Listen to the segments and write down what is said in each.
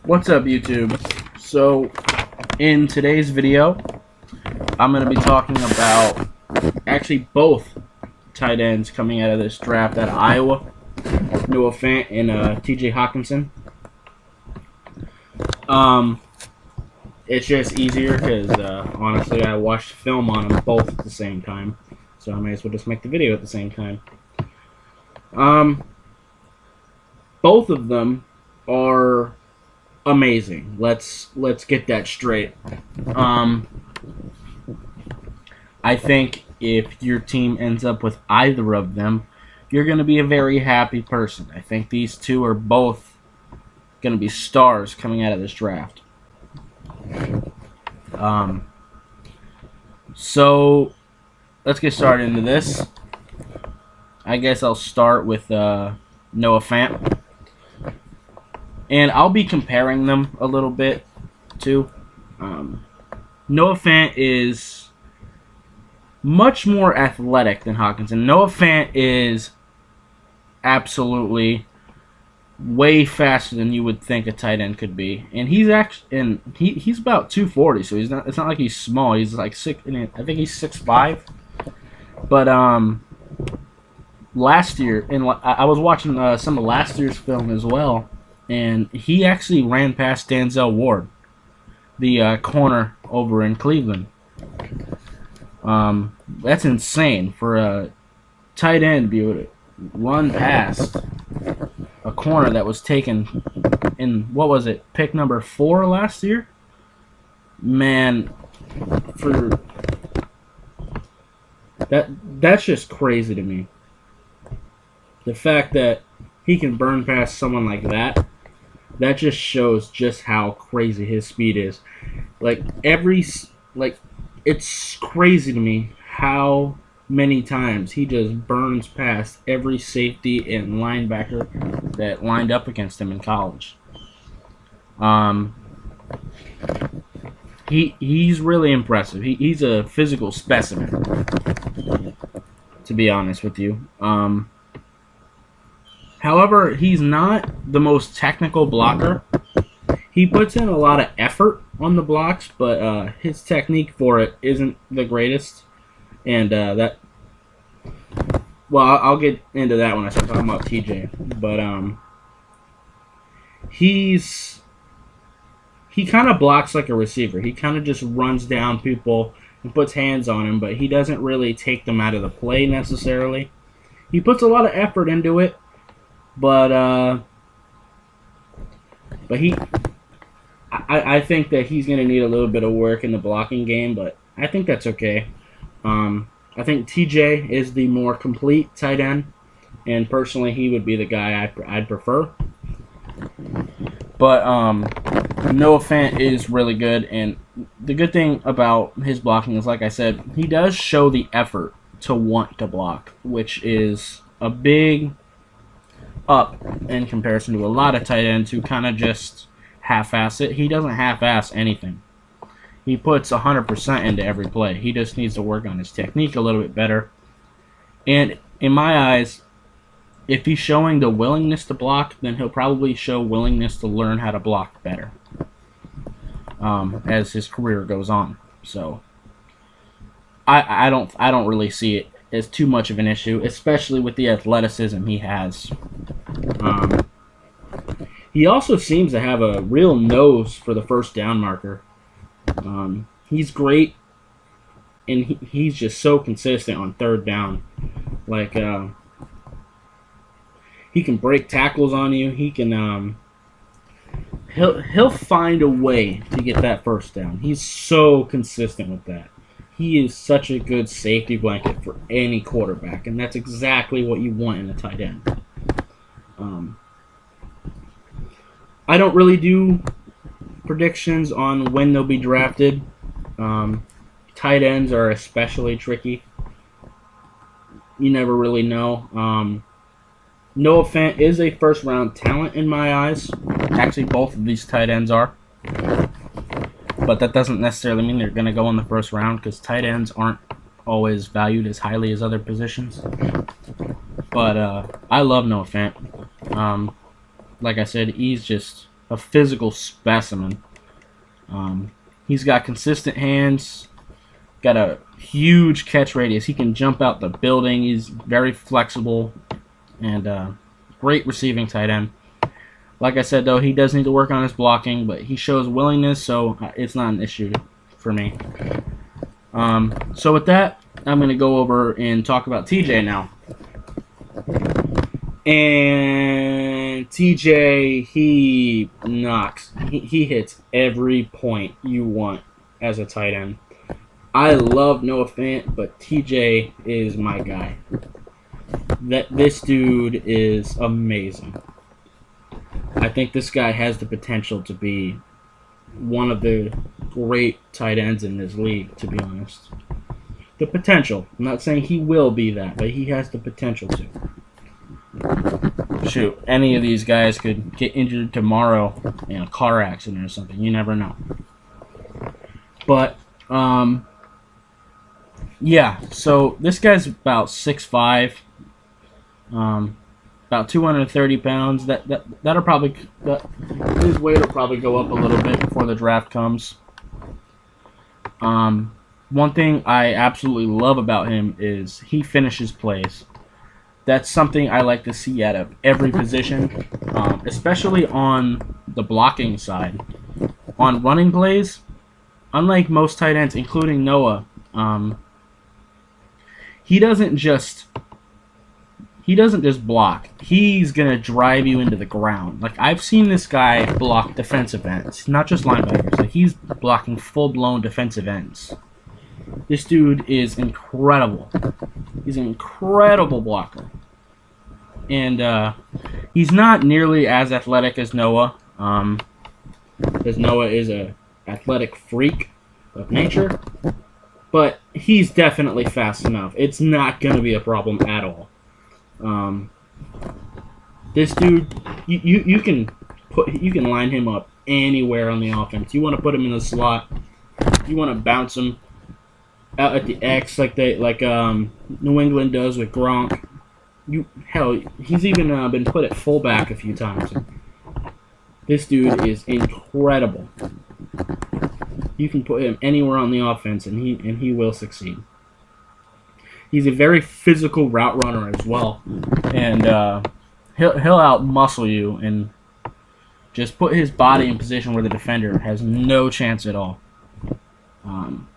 What's up, YouTube? So, in today's video, I'm going to be talking about actually both tight ends coming out of this draft at Iowa, Noah Fant and TJ Hockenson. It's just easier because, honestly, I watched film on them both at the same time, so I may as well just make the video at the same time. Both of them are amazing. Let's get that straight. I think if your team ends up with either of them, you're going to be a very happy person. I think these two are both going to be stars coming out of this draft. So let's get started into this. I guess I'll start with Noah Fant. And I'll be comparing them a little bit, too. Noah Fant is much more athletic than Hockenson. Noah Fant is absolutely way faster than you would think a tight end could be. And he's he's about 240, so it's not like he's small. He's like I think he's 6'5". But last year, and I was watching some of last year's film as well. And he actually ran past Denzel Ward, the corner over in Cleveland. That's insane for a tight end to be able to run past a corner that was taken in, what was it, pick number 4 last year? Man, that's just crazy to me. The fact that he can burn past someone like that. That just shows just how crazy his speed is. It's crazy to me how many times he just burns past every safety and linebacker that lined up against him in college. He's really impressive. He's a physical specimen, to be honest with you. However, he's not the most technical blocker. He puts in a lot of effort on the blocks, but his technique for it isn't the greatest. And I'll get into that when I start talking about TJ. But he kind of blocks like a receiver. He kind of just runs down people and puts hands on them, but he doesn't really take them out of the play necessarily. He puts a lot of effort into it. But I think that he's going to need a little bit of work in the blocking game, but I think that's okay. I think TJ is the more complete tight end, and personally, he would be the guy I'd prefer. But Noah Fant is really good, and the good thing about his blocking is, like I said, he does show the effort to want to block, which is a big up in comparison to a lot of tight ends who kind of just half-ass it. He doesn't half-ass anything. He puts 100% into every play. He just needs to work on his technique a little bit better. And in my eyes, if he's showing the willingness to block, then he'll probably show willingness to learn how to block better as his career goes on. So I don't really see it as too much of an issue, especially with the athleticism he has. He also seems to have a real nose for the first down marker. He's great, and he's just so consistent on third down. He can break tackles on you. He can he'll find a way to get that first down. He's so consistent with that. He is such a good safety blanket for any quarterback, and that's exactly what you want in a tight end. I don't really do predictions on when they'll be drafted. Tight ends are especially tricky. You never really know. Noah Fant is a first-round talent in my eyes. Actually, both of these tight ends are. But that doesn't necessarily mean they're going to go in the first round, because tight ends aren't always valued as highly as other positions. But I love Noah Fant. Like I said, he's just a physical specimen. He's got consistent hands, got a huge catch radius. He can jump out the building. He's very flexible, and great receiving tight end. Like I said, though, he does need to work on his blocking, but he shows willingness, so it's not an issue for me. So with that, I'm going to go over and talk about TJ now. And TJ, he knocks. He hits every point you want as a tight end. I love Noah Fant, but TJ is my guy. This dude is amazing. I think this guy has the potential to be one of the great tight ends in this league, to be honest. The potential. I'm not saying he will be that, but he has the potential to. Shoot, any of these guys could get injured tomorrow in a car accident or something. You never know. But, yeah, so this guy's about 6'5", about 230 pounds. That'll probably his weight will probably go up a little bit before the draft comes. One thing I absolutely love about him is he finishes plays. That's something I like to see out of every position, especially on the blocking side. On running plays, unlike most tight ends, including Noah, he doesn't just block. He's gonna drive you into the ground. Like, I've seen this guy block defensive ends, not just linebackers. Like, he's blocking full-blown defensive ends. This dude is incredible. He's an incredible blocker. And he's not nearly as athletic as Noah, because Noah is a athletic freak of nature. But he's definitely fast enough. It's not going to be a problem at all. This dude, you can line him up anywhere on the offense. You want to put him in the slot. You want to bounce him out at the X like New England does with Gronk. He's even been put at fullback a few times. This dude is incredible. You can put him anywhere on the offense, and he will succeed. He's a very physical route runner as well, and he'll out-muscle you and just put his body in position where the defender has no chance at all.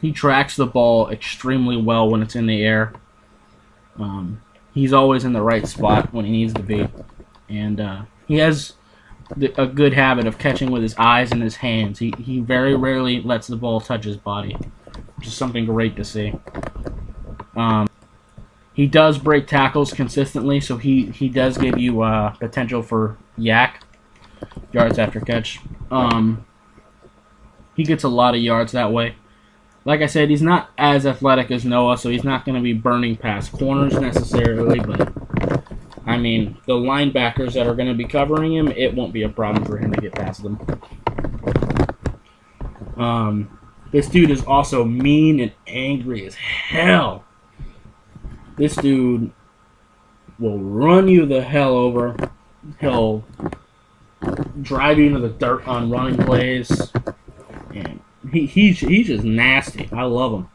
He tracks the ball extremely well when it's in the air. He's always in the right spot when he needs to be, and he has a good habit of catching with his eyes and his hands. He very rarely lets the ball touch his body, which is something great to see. He does break tackles consistently, so he does give you potential for yak, yards after catch. He gets a lot of yards that way. Like I said, he's not as athletic as Noah, so he's not going to be burning past corners necessarily, but I mean, the linebackers that are going to be covering him, it won't be a problem for him to get past them. This dude is also mean and angry as hell. This dude will run you the hell over. He'll drive you into the dirt on running plays. And he's just nasty. I love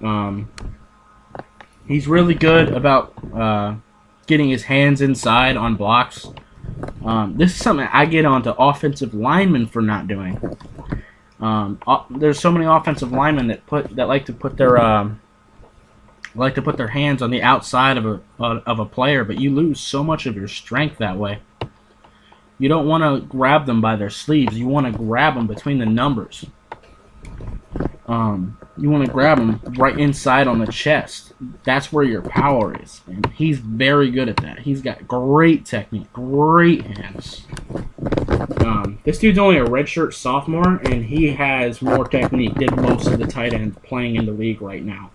him. He's really good about getting his hands inside on blocks. This is something I get onto offensive linemen for not doing. There's so many offensive linemen that like to put their hands on the outside of a player, but you lose so much of your strength that way. You don't want to grab them by their sleeves. You want to grab them between the numbers. You want to grab them right inside on the chest. That's where your power is. And he's very good at that. He's got great technique, great hands. This dude's only a redshirt sophomore, and he has more technique than most of the tight ends playing in the league right now.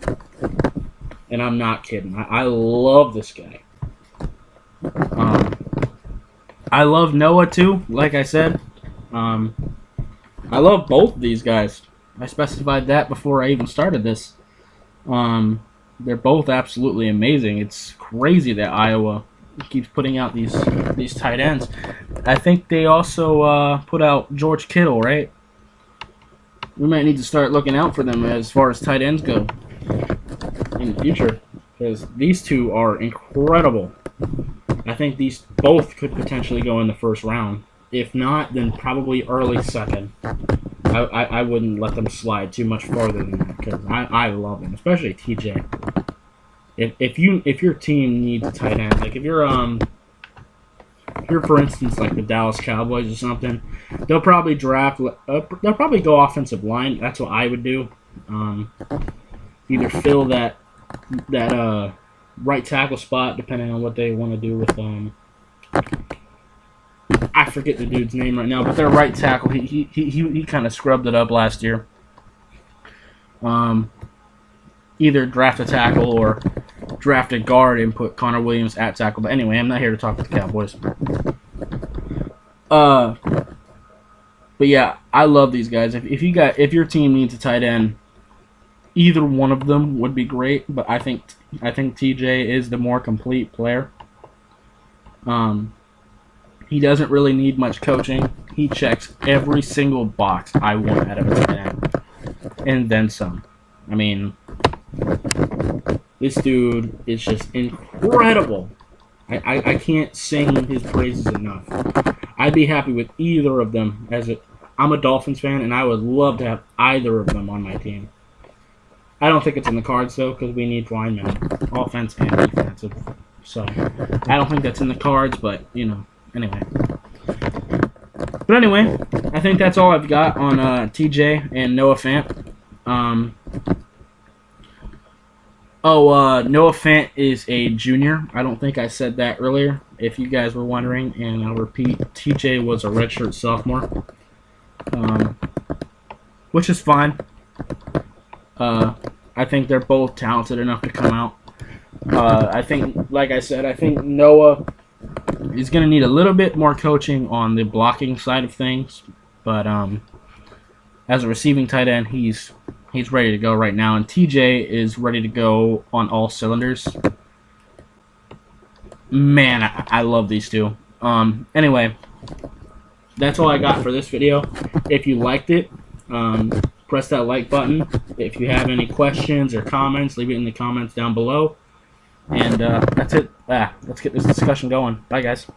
And I'm not kidding. I love this guy. I love Noah too, like I said. I love both of these guys. I specified that before I even started this. They're both absolutely amazing. It's crazy that Iowa keeps putting out these tight ends. I think they also put out George Kittle, right? We might need to start looking out for them as far as tight ends go in the future, because these two are incredible. I think these both could potentially go in the first round. If not, then probably early second. I wouldn't let them slide too much farther than that, because I love them, especially TJ. If your team needs a tight end, like if you're for instance like the Dallas Cowboys or something, they'll probably draft. They'll probably go offensive line. That's what I would do. Either fill that right tackle spot, depending on what they want to do with I forget the dude's name right now, but their right tackle, he kind of scrubbed it up last year. Either draft a tackle or draft a guard and put Connor Williams at tackle. But anyway, I'm not here to talk with the Cowboys. But yeah, I love these guys. If your team needs a tight end, either one of them would be great. But I think TJ is the more complete player. He doesn't really need much coaching. He checks every single box I want out of a tight end, and then some. I mean, this dude is just incredible. I can't sing his praises enough. I'd be happy with either of them. I'm a Dolphins fan, and I would love to have either of them on my team. I don't think it's in the cards, though, because we need linemen, offense and defensive. So I don't think that's in the cards, but, you know, anyway. But anyway, I think that's all I've got on TJ and Noah Fant. Noah Fant is a junior. I don't think I said that earlier, if you guys were wondering, and I'll repeat, TJ was a redshirt sophomore, which is fine. I think they're both talented enough to come out. I think, like I said, I think Noah is going to need a little bit more coaching on the blocking side of things, but as a receiving tight end, he's ready to go right now, and TJ is ready to go on all cylinders. Man, I love these two. Anyway, that's all I got for this video. If you liked it, press that like button. If you have any questions or comments, leave it in the comments down below. And that's it. Let's get this discussion going. Bye, guys.